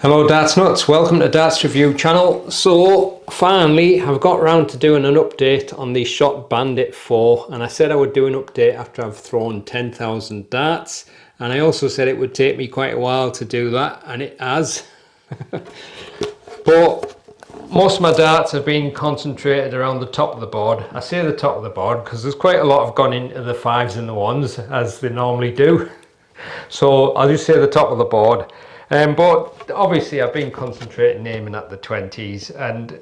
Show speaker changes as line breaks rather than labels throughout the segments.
Hello Darts Nuts, welcome to Darts Review channel. So finally I've got around to doing an update on the Shot Bandit 4, and I said I would do an update after I've thrown 10,000 darts, and I also said it would take me quite a while to do that, and it has. But most of my darts have been concentrated around the top of the board. I say the top of the board because there's quite a lot have gone into the 5s and the 1s as they normally do. So I'll just say the top of the board. But obviously I've been concentrating aiming at the 20s, and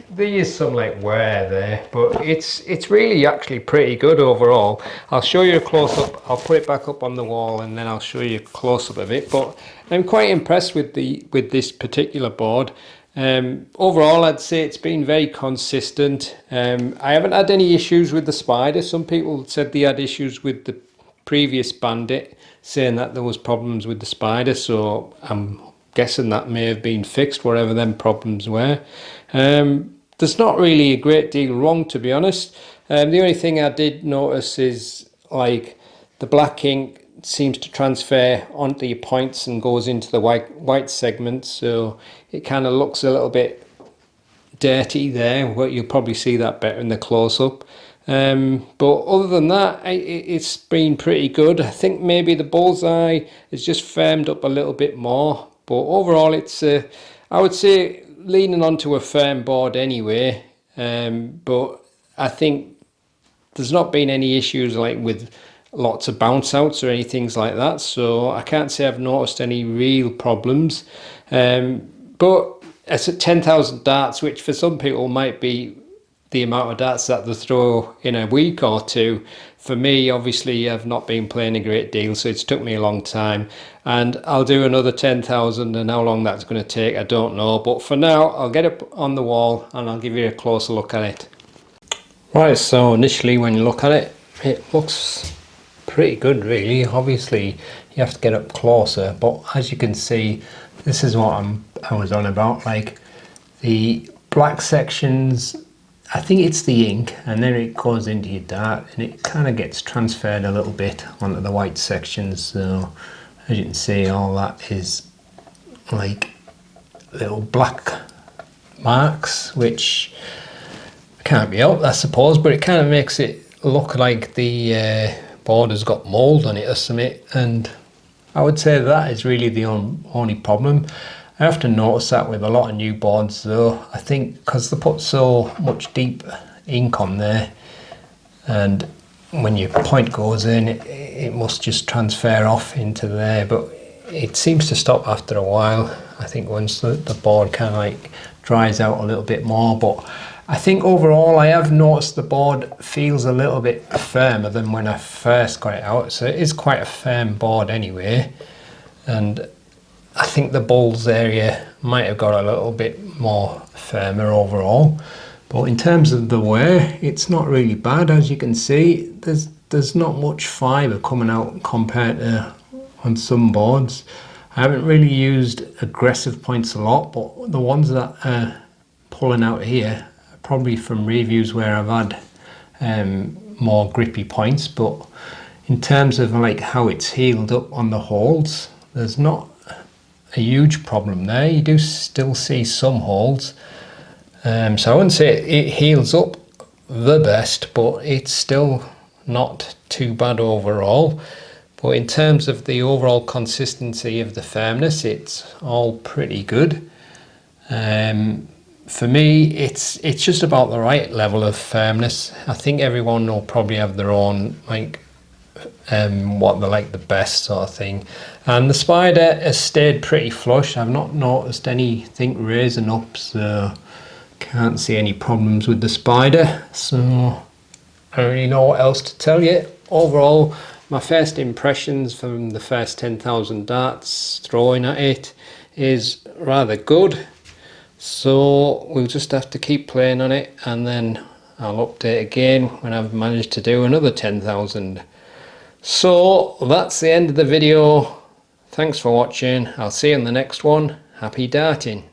there is some like wear there, but it's really actually pretty good overall. I'll show you a close-up. I'll put it back up on the wall and then I'll show you a close-up of it. But I'm quite impressed with this particular board. Overall I'd say it's been very consistent. I haven't had any issues with the spider. Some people said they had issues with the previous Bandit, saying that there was problems with the spider, so I'm guessing that may have been fixed, whatever them problems were. There's not really a great deal wrong, to be honest. The only thing I did notice is like the black ink seems to transfer onto your points and goes into the white segment, so it kind of looks a little bit dirty there, but you'll probably see that better in the close-up. But other than that, it's been pretty good. I think maybe the bullseye is just firmed up a little bit more, but overall it's I would say leaning onto a firm board anyway. But I think there's not been any issues like with lots of bounce outs or anything like that, so I can't say I've noticed any real problems. But it's at 10,000 darts, which for some people might be the amount of darts that they throw in a week or two. For me, obviously, I've not been playing a great deal, so it's took me a long time, and I'll do another 10,000, and how long that's going to take, I don't know. But for now, I'll get it on the wall and I'll give you a closer look at it. Right, so initially when you look at it, it looks pretty good really. Obviously, you have to get up closer, but as you can see, this is what I was on about, like the black sections. I think it's the ink, and then it goes into your dart and it kind of gets transferred a little bit onto the white sections. So as you can see, all that is like little black marks, which can't be helped, I suppose, but it kind of makes it look like the board has got mould on it or something, and I would say that is really the only problem. I have to notice that with a lot of new boards though, I think because they put so much deep ink on there, and when your point goes in, it must just transfer off into there, but it seems to stop after a while. I think once the board kind of like dries out a little bit more, but I think overall I have noticed the board feels a little bit firmer than when I first got it out, so it is quite a firm board anyway, and I think the bulls area might have got a little bit more firmer overall. But in terms of the wear, it's not really bad. As you can see, there's not much fibre coming out compared to on some boards. I haven't really used aggressive points a lot, but the ones that are pulling out here are probably from reviews where I've had more grippy points. But in terms of like how it's healed up on the holes, there's not a huge problem there. You do still see some holes, so I wouldn't say it heals up the best, but it's still not too bad overall. But in terms of the overall consistency of the firmness, it's all pretty good. For me, it's just about the right level of firmness. I think everyone will probably have their own like what they like the best sort of thing, and the spider has stayed pretty flush. I've not noticed anything raising up, so can't see any problems with the spider, so I don't really know what else to tell you. Overall, my first impressions from the first 10,000 darts throwing at it is rather good, so we'll just have to keep playing on it, and then I'll update again when I've managed to do another 10,000. So that's the end of the video. Thanks for watching. I'll see you in the next one. Happy darting.